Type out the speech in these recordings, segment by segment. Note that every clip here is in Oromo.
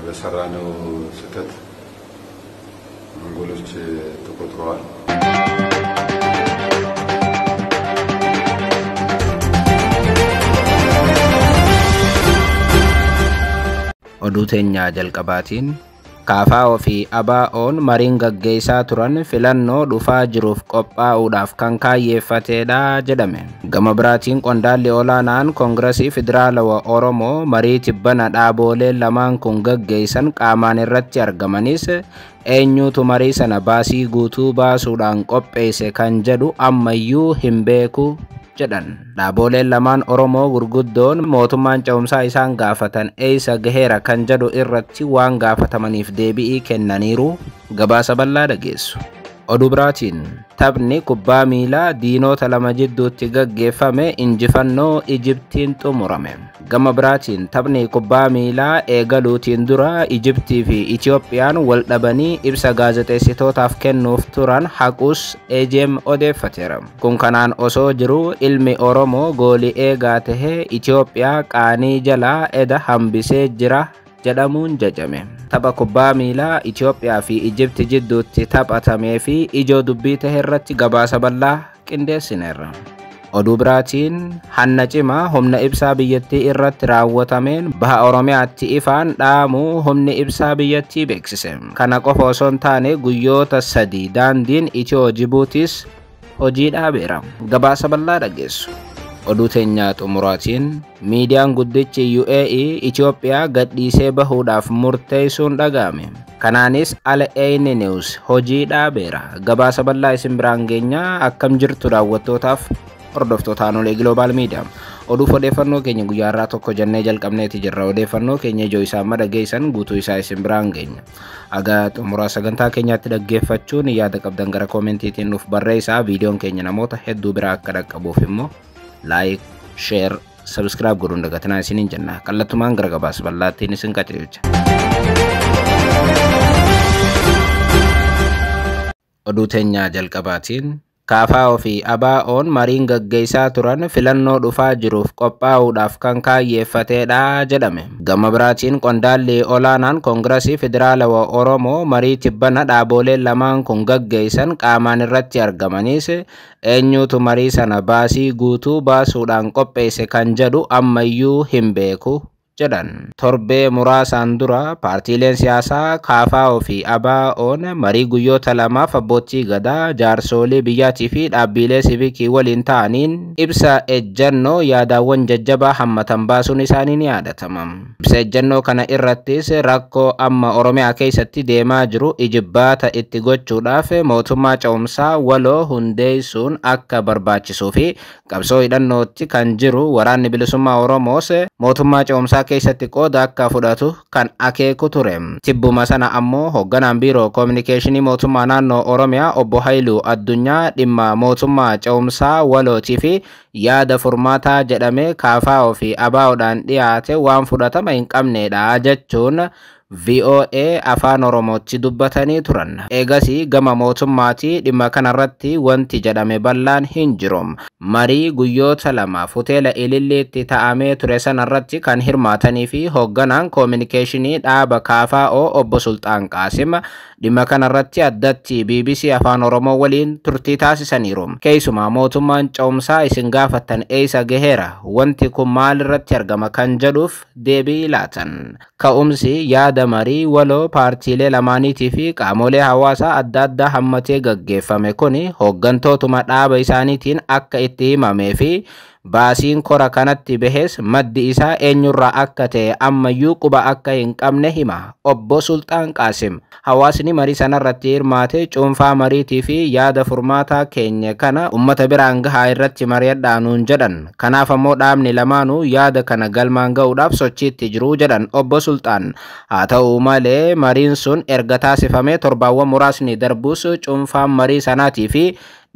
በሰራነው ስህተት አንጎሎች ተቆጥረዋል። ኦዱቴኛ ጀልቀባቲን ካፋው ፊ አባኦን ማሪን ገገይሳ ቱራን ፊላኖ ዱፋ ጅሩፍ ቆጳኡዳፍ ካንካየፈቴዳ ጀደሜ ገመብራቲን ቆንዳሌ ኦላናን ኮንግረሲ ፌደራል ኦሮሞ ማሪ ቲበና ዳቦሌ ለማን ኩን ገገይሰን ቃማን irratti argamanis eenyutu marii sana baasii guutuu baasuudhaan qopheesse kan jedhu ammayyuu hin beeku jedhan. Dhaaboleen lamaan Oromoo gurguddoon mootummaan ce'umsaa isaan gaafatan eessa gaheera kan jedhu irratti waan gaafatamaniif deebii kennaniiru gabaasa bal'aa dhageessu. Oduu biraatiin taphni kubbaa miilaa diinota lama jidduutti gaggeeffame injifannoo Ijiptiin xumurame. Gama biraatiin taphni kubbaa miilaa eegaluutiin dura Ijiptii fi Itiyoophiyaan wal dhabanii ibsa gaazexeessitootaaf kennuuf turan haquus EJM odeeffateera. Kun kanaan osoo jiru ilmi Oromoo goolii eegaa tahee Itiyoophiyaa qaanii jalaa eda hambisee jira jedhamuun jajame. Tapha kubbaa miilaa Itiyoophiyaa fi Ijipti jidduutti taphatamee fi ijoo dubbii tahee irratti gabaasa bal'aa qindeessineerra. Oduu biraatiin hanna cimaa humna ibsaa biyyattii irratti raawwatameen baha Oromiyaatti ifaan dhaamuu humni ibsaa biyyattii beeksise. Kana qofa osoo hin taane guyyoota 3 daandiin Itiyoo Jibuutis hojii dhaabeera. Gabaasa bal'aa dhageessu. Oduu teenya xumuraatiin miidiyaan guddichi UAE Itiyoophiyaa gadhiisee bahuudhaaf murteessuun dhaga'ame. Kanaanis ALN News hojii dhaabeera. Gabaasa bal'aa isin biraan geenya akkam jirtu daawwattootaaf hordoftoota Anolee Global Media. Oduu odeeffannoo keenya guyyaa irraa tokko jennee jalqabneeti jirra. Odeeffannoo keenya ijoo isaa dhageessan guutuu isaa isin biraan geenya. Aga xumura sagantaa keenyaatti dhaggeeffachuun yaada qabdan gara koomentiitiin nuuf barreessaa. Viidiyoon keenya namoota hedduu biraa akka dhaqqabuuf immoo like, share, subscribe godhuun dagatinaa isiniin jenna. Kallattumaan gara gabaasa bal'aattiin isin qajeelcha. Oduu teenya jalqabaatiin kaafaa fi abaa'oon mariin gaggeessaa turan filannoo dhufaa jiruuf qophaa'uudhaaf kan kaayyeeffateedha jedhame. Gama biraatiin qondaalli olaanaan koongirasii federaalawaa Oromoo marii tibbana dhaaboleen lamaan kun gaggeessan qaamaan irratti argamanis eenyutu marii sana baasii guutuu baasuudhaan qopheesse kan jedhu ammayyuu hin beeku jedhan. Torbee muraasaan dura paartiileen siyaasaa kaafaa fi abaa'oon marii guyyoota lamaaf abbootii gadaa jaarsolii biyyaatii fi dhaabbilee siivikii waliin ta'aniin ibsa ejjennoo yaadaawwan jajjabaa hammatan baasuun isaanii ni yaadatama. Ibsa ejjennoo kana irrattis rakkoo amma Oromiyaa keessatti deemaa jiru ijibbaata itti gochuudhaaf mootummaa ce'umsaa waloo hundeessuun akka barbaachisuu fi qabsoo hidhannootti kan jiru waraanni bilisummaa Oromoos mootummaa ce'umsaa keessatti qooda akka fudhatu kan akeeku ture. Tibbuma sana ammoo hoogganaan biiroo koominikeeshinii mootummaa naannoo Oromiyaa obbo Haayiluu Addunyaa dhimma mootummaa ce'umsaa walootii fi yaada furmaataa jedhamee kaafaa fi abaa'oodhaan dhiyaate waan fudhatama hin qabneedha jechuun VOA afaan Oromootti dubbatanii turan. Eegasii gama mootummaatii dhimma kanarratti wanti jedhame bal'aan hin jiru. Marii guyyoota lamaaf hoteela Ililliitti ta'amee ture sanarratti kan hirmaatanii fi hoogganaan koominikeeshinii dhaaba KFO obbo Sultaan Qaasim dhimma kanarratti addatti BBC afaan Oromoo waliin turtii taasisaniiru. Keessumaa mootummaan ce'umsaa isin gaafattan eessa gaheera wanti kun maalirratti argama kan jedhuuf deebii laatan. Ka'umsi yaada marii waloo paartiilee lamaaniitii fi qaamolee hawaasaa adda addaa hammatee gaggeeffame kuni hooggantootuma dhaaba isaaniitiin akka itti himamee fi baasiin kora kanatti bahes maddi isaa eenyurraa akka ta'e ammayyuu quba akka hin qabne hima obbo Sultaan Qaasim. Hawaasni marii sanarratti hirmaate cuunfaa mariitii fi yaada furmaataa keenya kana ummata biraan gahaa irratti mari'adhaanuun jedhan. Kanaaf ammoo dhaabni lamaanuu yaada kana galmaan ga'uudhaaf sochiitti jiru jedhan obbo Sultaan. Haa ta'u malee mariin sun erga taasifamee torbaawwan muraasni darbuus cuunfaan marii sanaatii fi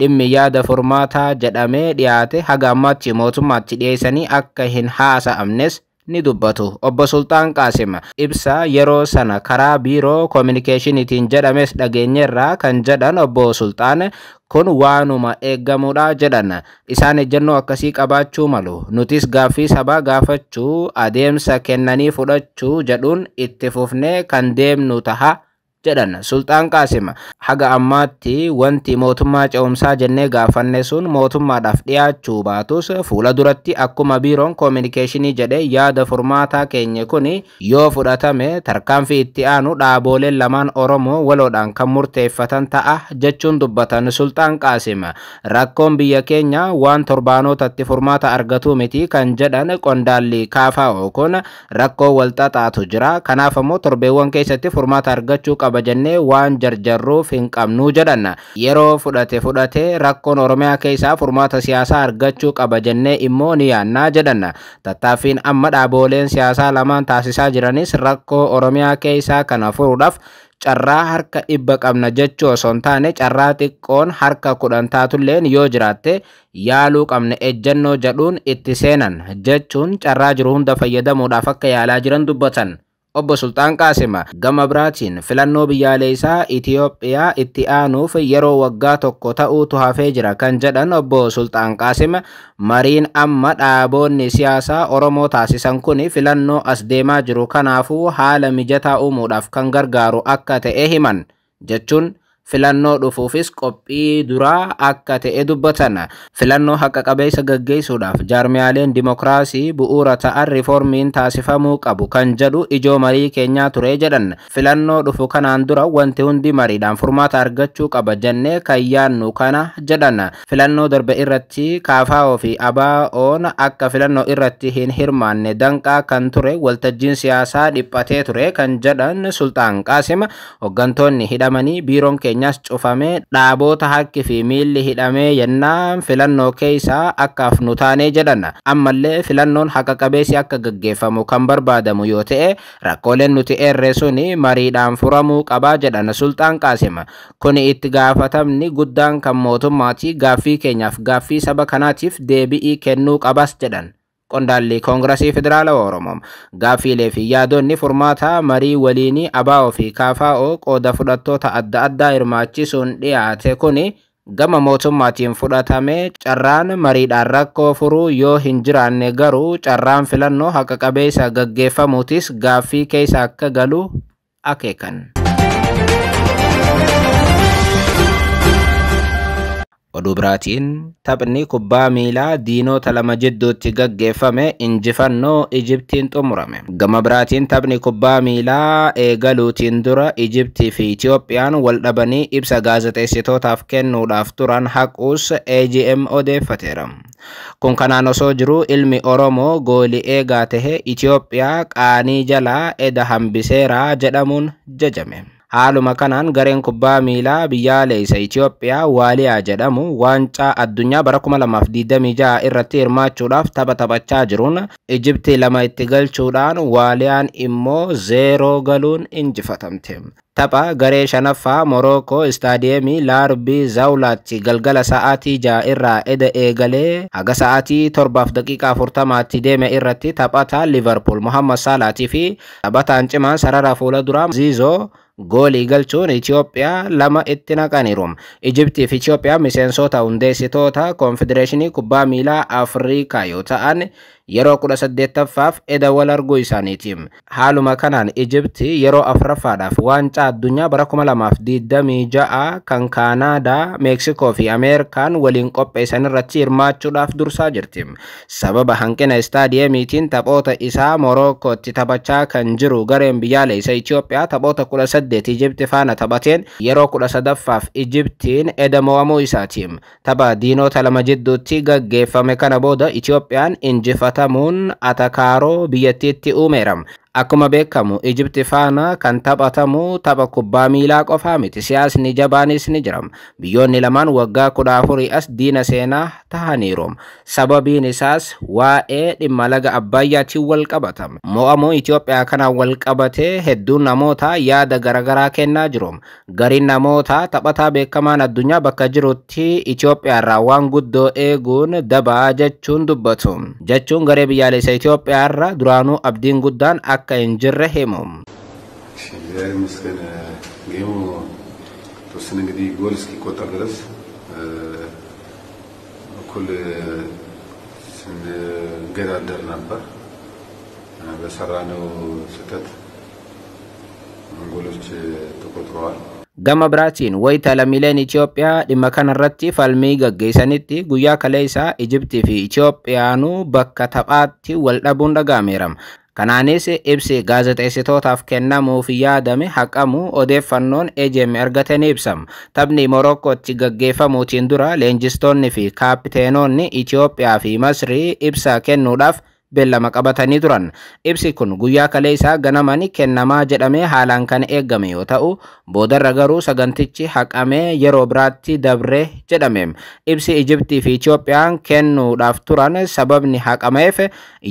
dhimmi yaada furmaataa jedhamee dhiyaate haga ammaatti mootummaatti dhiyeessanii akka hin haasa'amnes ni dubbatu. Obbo Sultaan Qaasim ibsa yeroo sana karaa biiroo communication'itiin jedhames dhageenyerraa kan jedhan Obbo Sultaan kun waanuma eeggamuudha jedhan. Isaan ejjennoo akkasii qabaachuu malu. Nutis gaaffii sabaa gaafachuu adeemsa kennanii fudhachuu jedhuun itti fufnee kan deemnu taha jedhan Sultaan Qaasim. Haga ammaatti wanti mootummaa ce'umsaa jennee gaafanne sun mootummaadhaaf dhiyaachuu baatus fuula duratti akkuma biiroon communicationii jedhe yaada furmaataa keenya kun yoo fudhatame tarkaanfii itti aanu dhaaboleen lamaan Oromoo waloodhaan kan murteeffatan ta'a jechuun dubbatan Sultaan Qaasim. Rakkoon biyya keenya waan torbaanotatti furmaata argatu miti kan jedhan qondaalli KFO kun rakkoo walxaxaatu jira. Kanaaf ammoo torbeewwan keessatti furmaata argachuu qaba jennee waan jarjarruuf hin qabnu jedhan. Yeroo fudhate rakkoon Oromiyaa keessaa furmaata siyaasaa argachuu qaba jennee immoo ni yaannaa jedhan. Tattaaffiin amma dhaaboleen siyaasaa lamaan taasisaa jiranis rakkoo Oromiyaa keessaa kana furuudhaaf carraa harka 100 qabna jechuu osoo hin taane carraa xiqqoon harka 10 taatulleen yoo jiraatte yaaluu qabne ejjennoo jedhuun itti seenan jechuun carraa jiru hunda fayyadamuudhaaf akka yaalaa jiran dubbatan. Obbo Sultaan Qaasim gama biraatiin filannoo biyyaalessaa Itoophiyaa itti aanuuf yeroo waggaa tokko ta'uutu hafee jira kan jedhan Obbo Sultaan Qaasim mariin amma dhaaboonni siyaasaa Oromoo taasisan kun filannoo as deemaa jiru kanaafuu haala mijataa uumuudhaaf kan gargaaru akka ta'e himan jechuun filannoo dhufuufis qophii duraa akka ta'e dubbatan. Filannoo haqa qabeessa gaggeessuudhaaf jaarmiyaaleen dimokiraasii bu'uura ta'an riiformiin taasifamuu qabu kan jedhu ijoo marii keenyaa ture jedhan. Filannoo dhufu kanaan dura wanti hundi mariidhaan furmaata argachuu qaba jennee kan yaannu kana jedhan. Filannoo darbe irratti KFO fi ABO'n akka filannoo irratti hin hirmaanne danqaa kan ture waltajjiin siyaasaa dhiphatee ture kan jedhan Sultaan Qaasim hooggantoonni hidhamanii biiroon keenyas cufamee dhaaboota harki fi miilli hidhamee yennaan filannoo keessaa akka hafnu taanee jedhan. Ammallee filannoon haqa qabeessi akka gaggeeffamu kan barbaadamu yoo ta'e rakkooleen nuti eerre suni mariidhaan furamuu qabaa jedhan Sultaan Qaasim. Kuni itti gaafatamni guddaan kan mootummaati. Gaaffii keenyaaf gaaffii saba kanaatiif deebii kennuu qabas jedhan. Qondaalli Koongirasii Federaalawaa Oromoo gaaffiilee fi yaadonni furmaata marii waliinii ABO fi KFO qooda fudhattoota adda addaa hirmaachisuun dhiyaate kuni gama mootummaatiin fudhatame carraan mariidhaan rakkoo furuu yoo hin jiraanne garuu carraan filannoo haqa qabeessa gaggeeffamuutis gaaffii keessa akka galu akeekan. Oduu biraatiin taphni kubbaa miilaa diinota lama jidduutti gaggeeffame injifannoo Ijiptiin xumurame. Gama biraatiin taphni kubbaa miilaa eegaluutiin dura Ijiptii fi Itoophiyaan wal dhabanii ibsa gaazexeessitootaaf kennuudhaaf turan haquus AGM odeeffateera. Kun kanaan osoo jiru ilmi Oromoo goolii eegaa tahe Itoophiyaa qaanii jalaa eda hambiseera jedhamuun jajame. Haaluma kanaan gareen kubbaa miilaa biyyaalessa Itoophiyaa Waaliyaa jedhamu waancaa addunyaa bara 2026 irratti hirmaachuudhaaf taphachaa jiruun Ijiptii 2 itti galchuudhaan Waaliyaan immoo 0 galuun injifatamte. Tapha garee shanaffaa Morocco istaadiyeemii Larbi Zawlaatti galgala sa'aatii 6 irraa eda eegalee haga sa'aatii 7:40 deeme irratti taphataa Liverpool Mohamed Salah fi taphataan cimaan sarara fuula duraa Zizo goolii galchuun Itoophiyaa 2 itti naqaniiru. Ijiptii fi Itoophiyaa miseensota hundeessitoota Konfedereeshinii Kubbaa Miilaa Afrikaa yoo ta'an yeroo 18ffaaf eda wal arguu isaaniiti. Haaluma kanaan Ijiptii yeroo afuraffaadhaaf waancaa addunyaa bara 2026 kan Kaanaadaa, Meeksikoo fi Ameerikaan waliin qopheessan irratti hirmaachuudhaaf dursaa jirti. Sababa hanqina istaadiyeemiitiin taphoota isaa Morokootti taphachaa kan jiru gareen biyyaalessa Itoophiyaa taphoota 18 Ijiptii faana taphateen yeroo 13ffaaf Ijiptiin eda mo'amuu isaati. Tapha diinota lama jidduutti gaggeeffame kana booda Itoophiyaan injifatamuun atakaaroo biyyattiitti uumeera. Akkuma beekamu Ijipti faana kan taphatamu tapha kubbaa miilaa qofaa miti. Siyaasni jabaanis ni jira. Biyyoonni lamaan waggaa 14 as diina seenaa tahaniiru. Sababiin isaas waa'ee dhimma laga Abbayyaatiin wal qabatama. Mo'amuu Itoophiyaa kanaan wal qabatee hedduun namoota yaada garaagaraa kennaa jiru. Gariin namoota taphataa beekamaan addunyaa bakka jirutti Itoophiyaa irraa waan guddoo eeguun dabaa jechuun dubbatu. Jechuun garee biyyaalessa Itoophiyaa irraa duraanuu abdiin guddaan akka hin jirre himu. ምስገን ጌሙ ተወሰነ እንግዲህ ጎል እስኪቆጠር ድረስ እኩል ስንገዳደር ነበር። በሰራነው ስህተት ጎሎች ተቆጥረዋል። Gama biraatiin wayita lammiileen Itoophiyaa dhimma kanarratti falmii gaggeessanitti guyyaa kaleessaa Ijiptii fi Itoophiyaanuu bakka taphaatti wal dhabuun dhaga'ameera. Kanaanis ibsi gaazexeessitootaaf kennamuuf yaadame haqamuu odeeffannoon EJM argatanii ibsam. Taphni Morokootti gaggeeffamuutiin dura leenjistoonni fi kaapiteenoonni Itoophiyaa fi Masrii ibsa kennuudhaaf beellama qabatanii turan. Ibsi kun guyyaa kaleessaa ganamani kennamaa jedhamee haalaan kan eegame yoo ta'u, boodarra garuu sagantichi haqamee yeroo biraatti dabre jedhame. Ibsi Ijiptii fi Itoophiyaan kennuudhaaf turan sababni haqameef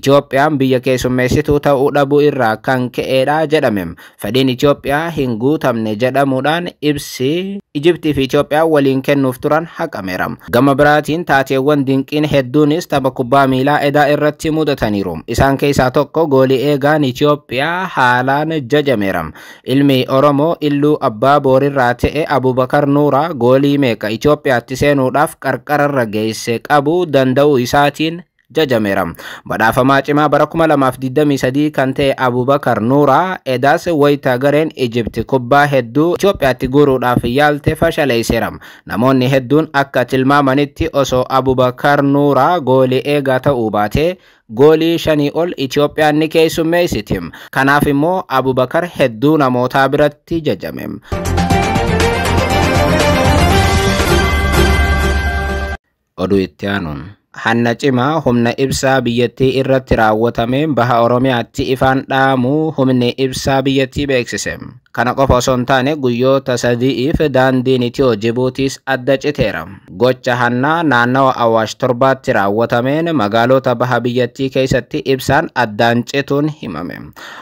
Itoophiyaan biyya keessummeessituu ta'uu dhabuu irraa kan ka'eedha jedhame. Fedhiin Itoophiyaa hin guutamne jedhamuudhaan ibsi Ijiptii fi Itoophiyaa waliin kennuuf turan haqameera. Gama biraatiin taateewwan dinqiin hedduunis tapha kubbaa miilaa edaa irratti mudatan. Isaan keessaa tokko goolii eegaan Itoophiyaa haalaan jajameera. Ilmi Oromoo Illuu Abbaa Boorirraa ta'e Abubakar Nuuraa goolii meeqa Itoophiyaatti seenuudhaaf qarqararra geesse qabuu danda'uu isaatiin jajameera. Badhaafamaa cimaa bara 2023 kan ta'e Abubakar Nuuraa edaas wayita gareen Ijipti kubbaa hedduu Itoophiyaatti guuruudhaaf yaalte fashaleesseera. Namoonni hedduun akka tilmaamanitti osoo Abubakar Nuuraa goolii eegaa ta'uu baatee goolii 5 ol Itoophiyaan ni keessummeessiti. Kanaaf immoo Abubakar hedduu namootaa biratti jajame. Oduu itti aanuun hanna cimaa humna ibsaa biyyattii irratti raawwatame baha Oromiyaatti ifaan dhaamuu humni ibsaa biyyattii beeksise. Kana qofa osoo hin taane guyyoota 3 daandiin Itiyoo Jibuutiis adda citeera. Gocha hannaa naannawa Awaash 7tti raawwatameen magaalota baha biyyattii keessatti ibsaan addaan cituun himame.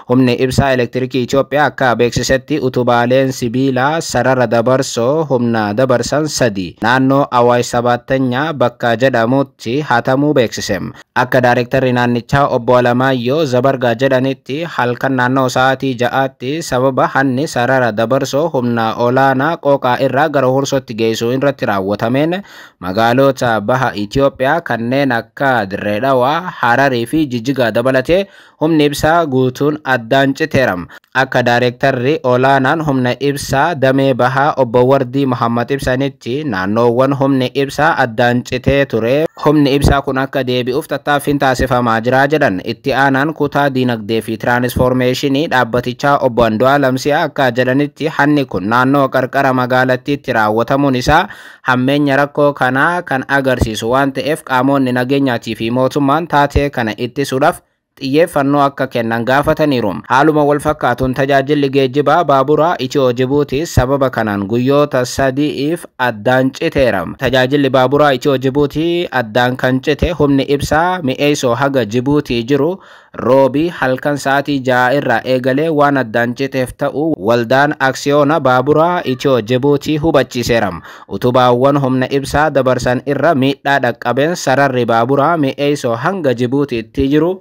Humni ibsaa elektirikii Itoophiyaa akka beeksisetti utubaaleen sibiilaa sarara dabarsoo humna dabarsan 3 naannoo Awaash 7nya bakka jedhamutti hatamuu beeksise. Akka Daayirektarri naannichaa obbo Alamaayyoo Zabargaa jedhanitti halkan naannoo sa'aatii 6tti sababa hanni sarara dabarsoo humna olaanaa qooqaa irraa gara Hursootti geessuu irratti raawwatameen magaalota baha Itoophiyaa kanneen akka Dirree Dhawaa, Hararii fi Jijjigaa dabalatee humni ibsaa guutuun addaan citeera. Akka Daayirektarri olaanaan humna ibsaa damee bahaa obbo Wardii Muhammad ibsanitti naannoowwan humni ibsaa addaan citee ture humni ibsaa kun akka deebi'uuf tattaaffiin taasifamaa jira jedhan. Itti aanaan kutaa diinagdee fi tiraanisfoormeeshinii dhaabbatichaa obbo Andu'aalam akka jedhanitti hanni kun naannoo qarqara magaalattiitti raawwatamuun isaa hammeenya rakkoo kanaa kan agarsiisu waan ta'eef qaamonni nageenyaatii fi mootummaan taatee kana ittisuudhaaf xiyyeeffannoo akka kennan gaafataniiru. Haaluma wal fakkaatuun tajaajilli geejjibaa baaburaa Itiyoo Jibuutii sababa kanaan guyyoota 3f addaan citeera. Tajaajilli baaburaa Itiyoo Jibuutii addaan kan cite humni ibsaa mi'eessoo haga Jibuutii jiru roobii halkan sa'aatii 6 irraa eegalee waan addaan citeef ta'u waldaan aksiyoona baaburaa Itiyoo Jibuutii hubachiiseera. Utubaawwan humna ibsaa dabarsan irra miidhaa dhaqqabeen sararri baaburaa mi'eessoo hanga Jibuutiitti jiru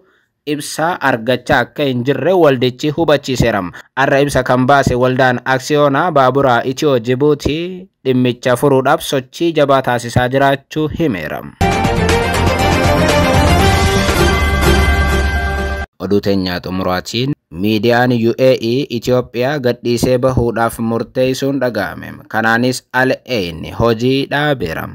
ibsa argachaa akka hin jirre waldichi hubachiiseera. Arra ibsa kan baase waldaan aksiyoonaa baaburaa Itiyoo Jibuutii dhimmicha furuudhaaf sochii jabaa taasisaa jiraachuu himeera. Oduu teenyaa xumuraatiin miidiyaan UAE Itoophiyaa gadhiisee bahuudhaaf murteessuun dhaga'ame. Kanaanis Al Ain hojii dhaabeera.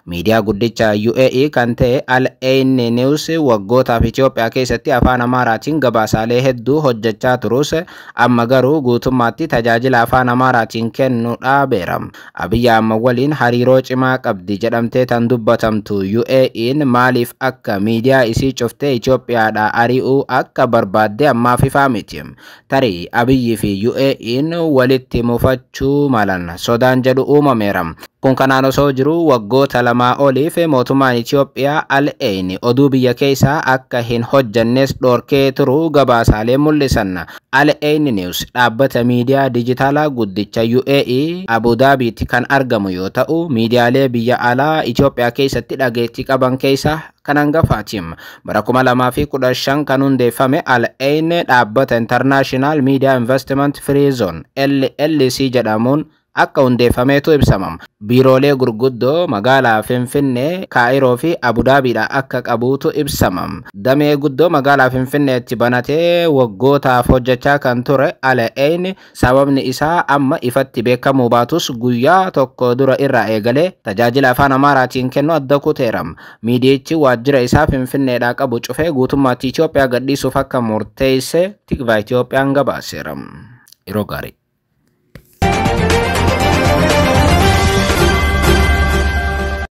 Miidiyaa guddicha UAE kan ta'e Al Ain News waggootaaf Itoophiyaa keessatti afaan Amaaraatiin gabaasaalee hedduu hojjechaa turus amma garuu guutummaatti tajaajila afaan Amaaraatiin kennuu dhaabeera. Abiyyi Ahmad waliin hariiroo cimaa qabdi jedhamtee tan dubbatamtu UAE'n maaliif akka miidiyaa isii cuftee Itoophiyaadhaa ari'uu akka barbaadde ammaaf ifaa miti. Tarii Abiyyi fi UAE'n walitti mufachuu malan sodaan jedhu uumameera. Kun kanaan osoo jiru waggoota lamaa oliif mootummaan Itoophiyaa Al Ain oduu biyya keessaa akka hin hojjannes dhorkee turuu gabaasaalee mul'isan. Al Ain News dhaabbata miidiyaa dijitaalaa guddicha UAE Abu Dhabiitti kan argamu yoo ta'u, miidiyaalee biyya alaa Itoophiyaa keessatti dhageettii qaban keessaa kan hangafaati. Bara 2015 kan hundeeffame Al Ain dhaabbata International Media Investment Free Zone LLC jedhamuun akka hundeeffameetu ibsamam. Biiroolee gurguddoo magaalaa Finfinnee, Kaayiroo fi Abu Dhaabiidha akka qabuutu ibsamam. Damee guddoo magaalaa Finfinneetti banatee waggootaaf hojjechaa kan ture Al Ain sababni isaa amma ifatti beekamuu baatus guyyaa tokko dura irraa eegalee tajaajila afaan Amaaraatiin kennu adda kuteeram. Miidiyichi waajjira isaa Finfinneedhaa qabu cufee guutummaatti Itoophiyaa gadhiisuuf akka murteesse Tikvaa Itoophiyaan gabaaseera. Yeroo gaarii.